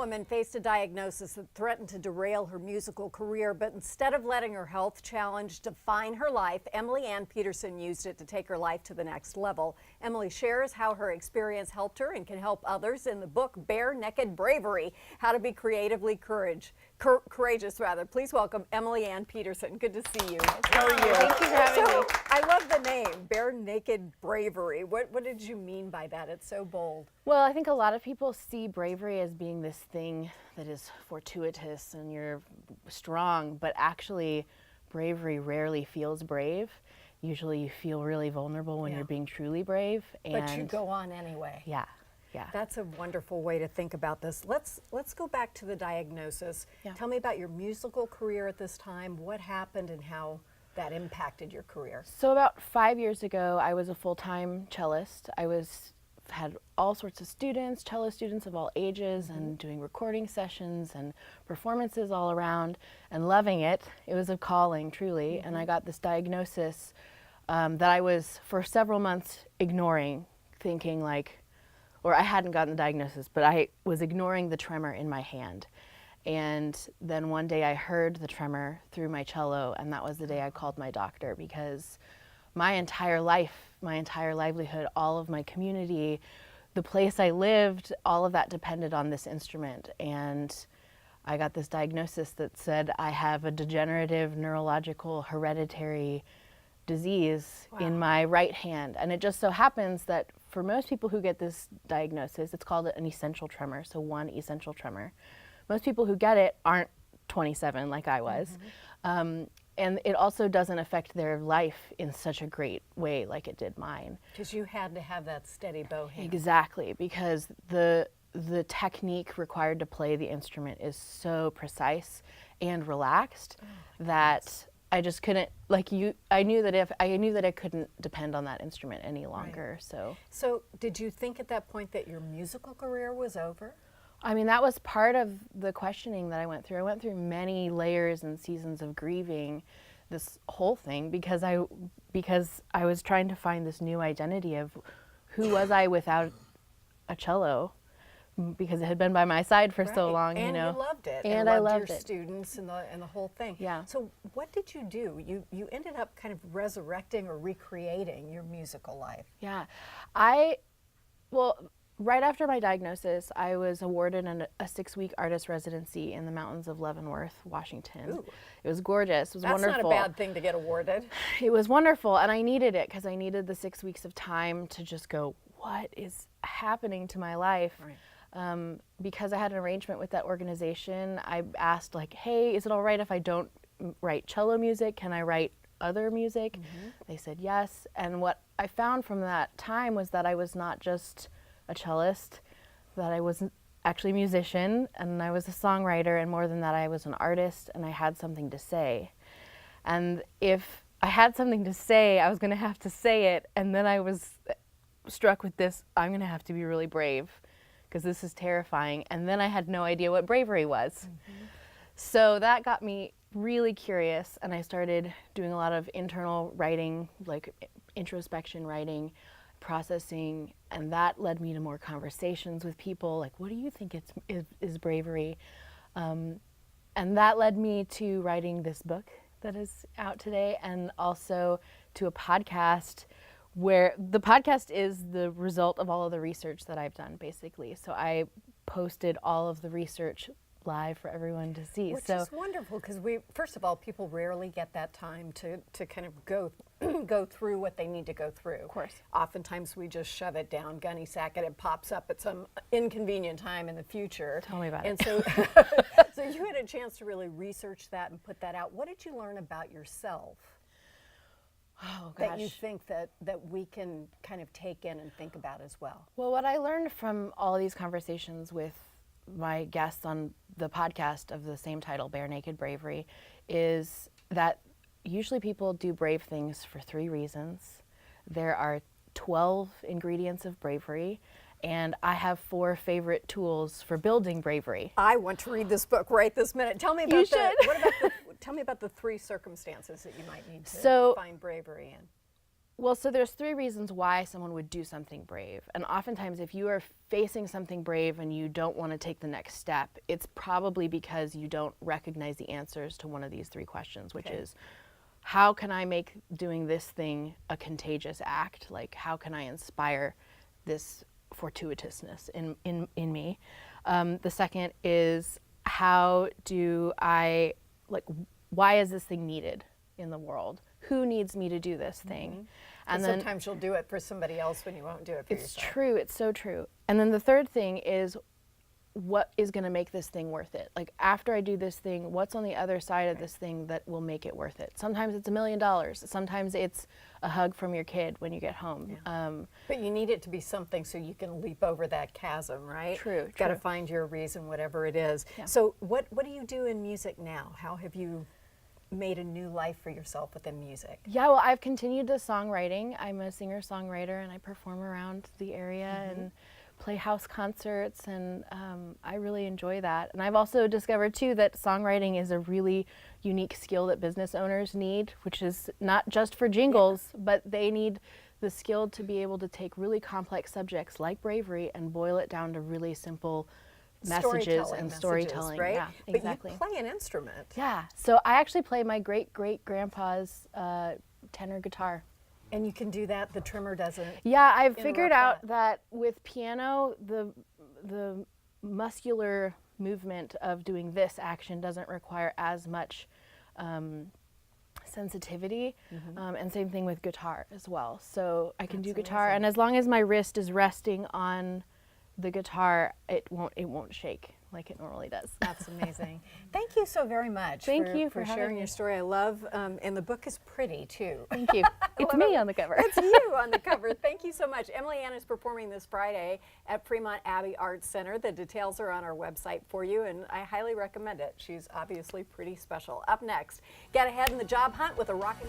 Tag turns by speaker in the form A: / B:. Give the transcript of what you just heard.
A: woman faced a diagnosis that threatened to derail her musical career, but instead of letting her health challenge define her life, Ann Peterson used it to take her life to the next level. Emily shares how her experience helped her and can help others in the book Naked Bravery, How to Be Creatively Courageous. Please welcome Ann Peterson. Good to see you. How are you?
B: Thank you for having me.
A: I love the name, Naked Bravery. What did you mean by that? It's so bold.
B: Well, I think a lot of people see bravery as being this thing that is fortuitous and you're strong, but actually bravery rarely feels brave. Usually you feel really vulnerable when you're being truly brave.
A: But you go on anyway.
B: Yeah.
A: That's a wonderful way to think about this. Let's go back to the diagnosis.
B: Yeah.
A: Tell me about your musical career at this time. What happened and how that impacted your career?
B: So about 5 years ago, I was a full-time cellist. Had all sorts of students, cello students of all ages, and doing recording sessions and performances all around and loving it. It was a calling, truly. And I got this diagnosis that I was for several months ignoring, thinking or I hadn't gotten the diagnosis, but I was ignoring the tremor in my hand. And then one day I heard the tremor through my cello, and that was the day I called my doctor, because my entire life, my entire livelihood, all of my community, the place I lived, all of that depended on this instrument. And I got this diagnosis that said I have a degenerative neurological hereditary disease in my right hand. And it just so happens that for most people who get this diagnosis, it's called an essential tremor, so one essential tremor. Most people who get it aren't 27 like I was. And it also doesn't affect their life in such a great way like it did mine.
A: Because you had to have that steady bow hand.
B: Exactly, because the technique required to play the instrument is so precise and relaxed that I just couldn't, I knew that I couldn't depend on that instrument any longer.
A: So did you think at that point that your musical career was over?
B: I mean, that was part of the questioning that I went through. I went through many layers and seasons of grieving this whole thing because I was trying to find this new identity of who was I without a cello, because it had been by my side for so long.
A: And
B: you know,
A: you loved it.
B: And
A: I
B: I
A: loved
B: loved
A: your
B: it.
A: students and the whole thing.
B: Yeah.
A: So what did you do? You ended up kind of resurrecting or recreating your musical life.
B: Yeah, right after my diagnosis, I was awarded a 6-week artist residency in the mountains of Leavenworth, Washington.
A: Ooh.
B: It was gorgeous. It was wonderful.
A: That's not a bad thing to get awarded.
B: It was wonderful, and I needed it because I needed the 6 weeks of time to just go, what is happening to my life?
A: Right.
B: Because I had an arrangement with that organization, I asked, hey, is it all right if I don't write cello music? Can I write other music? They said yes. And what I found from that time was that I was not just a cellist, that I was actually a musician, and I was a songwriter, and more than that, I was an artist, and I had something to say. And if I had something to say, I was going to have to say it, and then I was struck with this, I'm going to have to be really brave, because this is terrifying. And then I had no idea what bravery was. So that got me really curious, and I started doing a lot of internal writing, like introspection writing, processing, and that led me to more conversations with people, like, what do you think is bravery? And that led me to writing this book that is out today, and also to a podcast where the podcast is the result of all of the research that I've done, basically. So I posted all of the research live for everyone to see.
A: Which is wonderful, because first of all, people rarely get that time to kind of go through what they need to go through.
B: Of course.
A: Oftentimes we just shove it down, gunny sack it, it pops up at some inconvenient time in the future.
B: Tell me about it.
A: And so, so you had a chance to really research that and put that out. What did you learn about yourself?
B: Oh, gosh.
A: That you think that we can kind of take in and think about as well?
B: Well, what I learned from all these conversations with my guests on the podcast of the same title, Naked Bravery, is that usually people do brave things for 3 reasons. There are 12 ingredients of bravery, and I have 4 favorite tools for building bravery.
A: I want to read this book right this minute. Tell me about tell me about the 3 circumstances that you might need to find bravery in.
B: Well, so there's 3 reasons why someone would do something brave. And oftentimes if you are facing something brave and you don't want to take the next step, it's probably because you don't recognize the answers to one of these 3 questions, which is, how can I make doing this thing a contagious act? Like, how can I inspire this fortuitousness in me? The second is, how do I, like, why is this thing needed in the world? Who needs me to do this thing?
A: And then sometimes you'll do it for somebody else when you won't do it for yourself.
B: It's true, it's so true. And then the third thing is, what is gonna make this thing worth it? Like, after I do this thing, what's on the other side of this thing that will make it worth it? Sometimes it's $1 million. Sometimes it's a hug from your kid when you get home.
A: Yeah. But you need it to be something so you can leap over that chasm, right?
B: True.
A: Got to find your reason, whatever it is.
B: Yeah.
A: So what do you do in music now? How have you made a new life for yourself within music?
B: Yeah, well, I've continued the songwriting. I'm a singer-songwriter, and I perform around the area and play house concerts, and I really enjoy that. And I've also discovered, too, that songwriting is a really unique skill that business owners need, which is not just for jingles, but they need the skill to be able to take really complex subjects like bravery and boil it down to really simple messages and storytelling,
A: right?
B: Yeah, exactly.
A: But you play an instrument.
B: Yeah, so I actually play my great-great-grandpa's tenor guitar.
A: And you can do that, the trimmer doesn't.
B: Yeah, I've figured out that with piano, the muscular movement of doing this action doesn't require as much sensitivity, and same thing with guitar as well. So I can do guitar, and as long as my wrist is resting on the guitar, it won't shake like it normally does.
A: That's amazing. Thank you so very much.
B: Thank you for
A: sharing your story. I love, and the book is pretty too.
B: Thank you. It's me on the cover.
A: It's you on the cover. Thank you so much. Emily Ann is performing this Friday at Fremont Abbey Arts Center. The details are on our website for you, and I highly recommend it. She's obviously pretty special. Up next, get ahead in the job hunt with a rockin'.